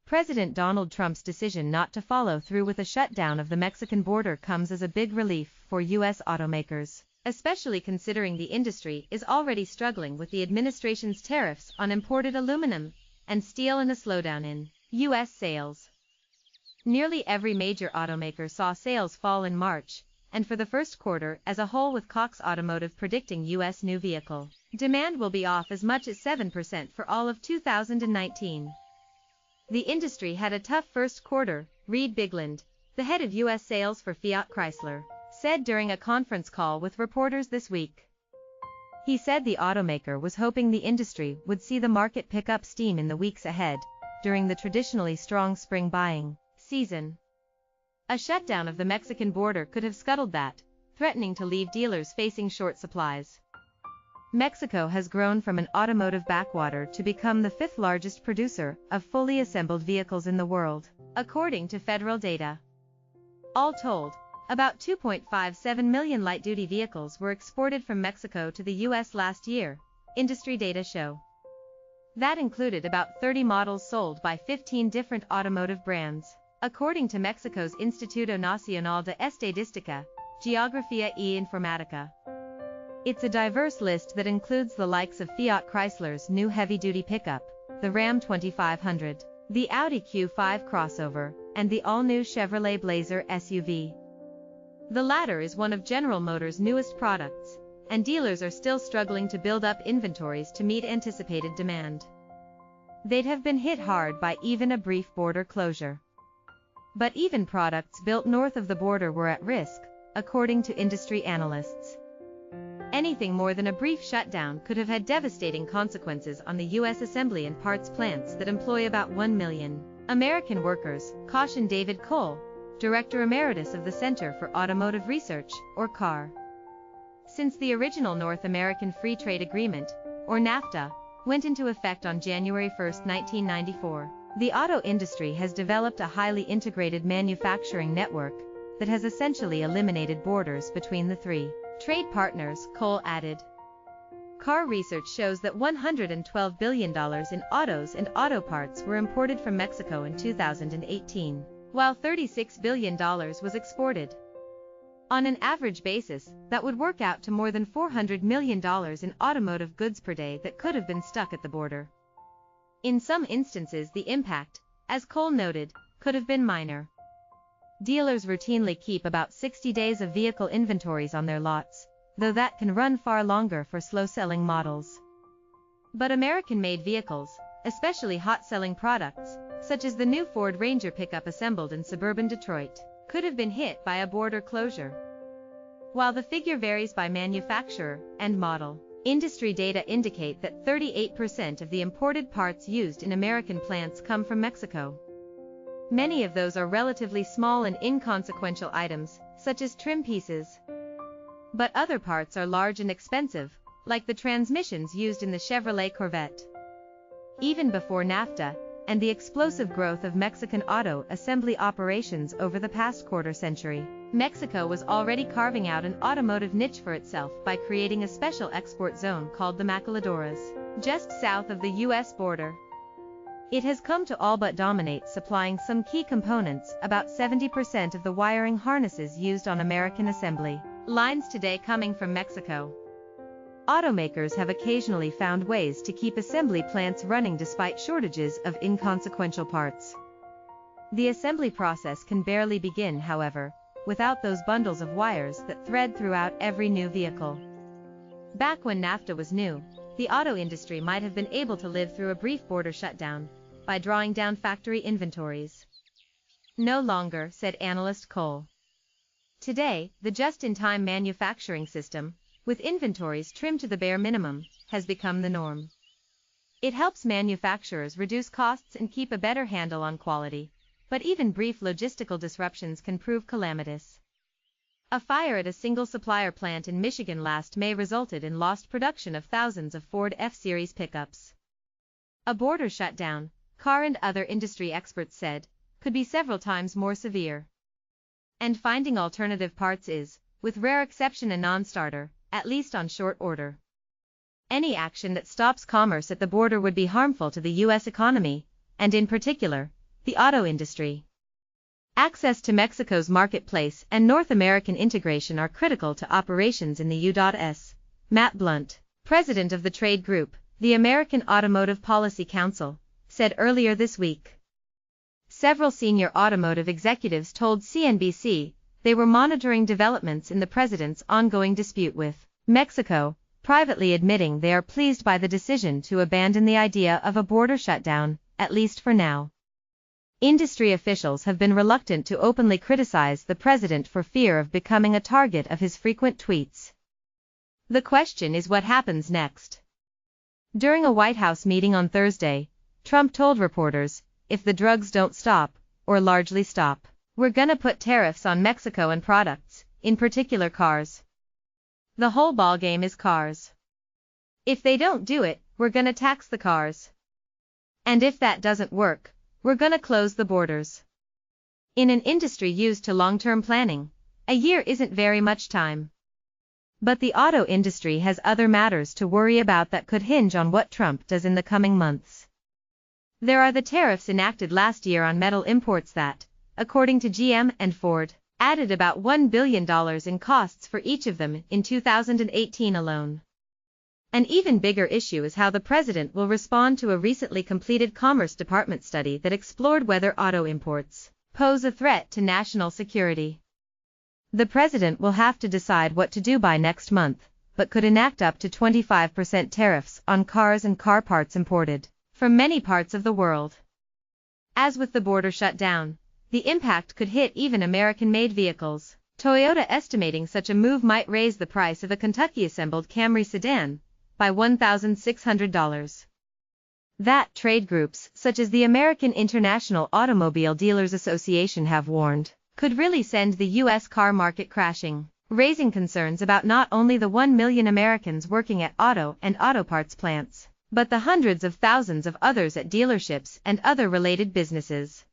President Donald Trump's decision not to follow through with a shutdown of the Mexican border comes as a big relief for U.S. automakers, especially considering the industry is already struggling with the administration's tariffs on imported aluminum and steel and a slowdown in U.S. sales. Nearly every major automaker saw sales fall in March, and for the first quarter as a whole, with Cox Automotive predicting U.S. new vehicle demand will be off as much as 7% for all of 2019. The industry had a tough first quarter, Reed Bigland, the head of U.S. sales for Fiat Chrysler, said during a conference call with reporters this week. He said the automaker was hoping the industry would see the market pick up steam in the weeks ahead, during the traditionally strong spring buying season. A shutdown of the Mexican border could have scuttled that, threatening to leave dealers facing short supplies. Mexico has grown from an automotive backwater to become the fifth largest producer of fully assembled vehicles in the world, according to federal data. All told, about 2.57 million light-duty vehicles were exported from Mexico to the U.S. last year, industry data show. That included about 30 models sold by 15 different automotive brands, according to Mexico's Instituto Nacional de Estadística, Geografía y Informática. It's a diverse list that includes the likes of Fiat Chrysler's new heavy-duty pickup, the Ram 2500, the Audi Q5 crossover, and the all-new Chevrolet Blazer SUV. The latter is one of General Motors' newest products, and dealers are still struggling to build up inventories to meet anticipated demand. They'd have been hit hard by even a brief border closure. But even products built north of the border were at risk, according to industry analysts. Anything more than a brief shutdown could have had devastating consequences on the U.S. assembly and parts plants that employ about 1 million American workers, cautioned David Cole, Director Emeritus of the Center for Automotive Research, or CAR. Since the original North American Free Trade Agreement, or NAFTA, went into effect on January 1, 1994, the auto industry has developed a highly integrated manufacturing network that has essentially eliminated borders between the three trade partners, Cole added. CAR research shows that $112 billion in autos and auto parts were imported from Mexico in 2018, while $36 billion was exported. On an average basis, that would work out to more than $400 million in automotive goods per day that could have been stuck at the border. In some instances, the impact, as Cole noted, could have been minor. Dealers routinely keep about 60 days of vehicle inventories on their lots, though that can run far longer for slow-selling models. But American-made vehicles, especially hot-selling products, such as the new Ford Ranger pickup assembled in suburban Detroit, could have been hit by a border closure. While the figure varies by manufacturer and model, industry data indicate that 38% of the imported parts used in American plants come from Mexico. Many of those are relatively small and inconsequential items, such as trim pieces. But other parts are large and expensive, like the transmissions used in the Chevrolet Corvette. Even before NAFTA, and the explosive growth of Mexican auto assembly operations over the past quarter-century, Mexico was already carving out an automotive niche for itself by creating a special export zone called the Maquiladoras, just south of the U.S. border. It has come to all but dominate supplying some key components, about 70% of the wiring harnesses used on American assembly lines today coming from Mexico. Automakers have occasionally found ways to keep assembly plants running despite shortages of inconsequential parts. The assembly process can barely begin, however, without those bundles of wires that thread throughout every new vehicle. Back when NAFTA was new, the auto industry might have been able to live through a brief border shutdown by drawing down factory inventories. No longer, said analyst Cole. Today, the just-in-time manufacturing system, with inventories trimmed to the bare minimum, has become the norm. It helps manufacturers reduce costs and keep a better handle on quality, but even brief logistical disruptions can prove calamitous. A fire at a single supplier plant in Michigan last May resulted in lost production of thousands of Ford F-Series pickups. A border shutdown, CAR and other industry experts said, could be several times more severe. And finding alternative parts is, with rare exception, a non-starter, at least on short order. Any action that stops commerce at the border would be harmful to the U.S. economy, and in particular, The auto industry. Access to Mexico's marketplace and North American integration are critical to operations in the U.S. Matt Blunt, president of the trade group, the American Automotive Policy Council, said earlier this week. Several senior automotive executives told CNBC they were monitoring developments in the president's ongoing dispute with Mexico, privately admitting they are pleased by the decision to abandon the idea of a border shutdown, at least for now. Industry officials have been reluctant to openly criticize the president for fear of becoming a target of his frequent tweets. The question is what happens next. During a White House meeting on Thursday, Trump told reporters, if the drugs don't stop, or largely stop, we're gonna put tariffs on Mexico and products, in particular cars. The whole ballgame is cars. If they don't do it, we're gonna tax the cars. And if that doesn't work, we're gonna close the borders. In an industry used to long-term planning, a year isn't very much time. But the auto industry has other matters to worry about that could hinge on what Trump does in the coming months. There are the tariffs enacted last year on metal imports that, according to GM and Ford, added about $1 billion in costs for each of them in 2018 alone. An even bigger issue is how the president will respond to a recently completed Commerce Department study that explored whether auto imports pose a threat to national security. The president will have to decide what to do by next month, but could enact up to 25% tariffs on cars and car parts imported from many parts of the world. As with the border shutdown, the impact could hit even American-made vehicles. Toyota estimating such a move might raise the price of a Kentucky-assembled Camry sedan by $1,600. That trade groups such as the American International Automobile Dealers Association have warned could really send the U.S. car market crashing, raising concerns about not only the 1 million Americans working at auto and auto parts plants, but the hundreds of thousands of others at dealerships and other related businesses.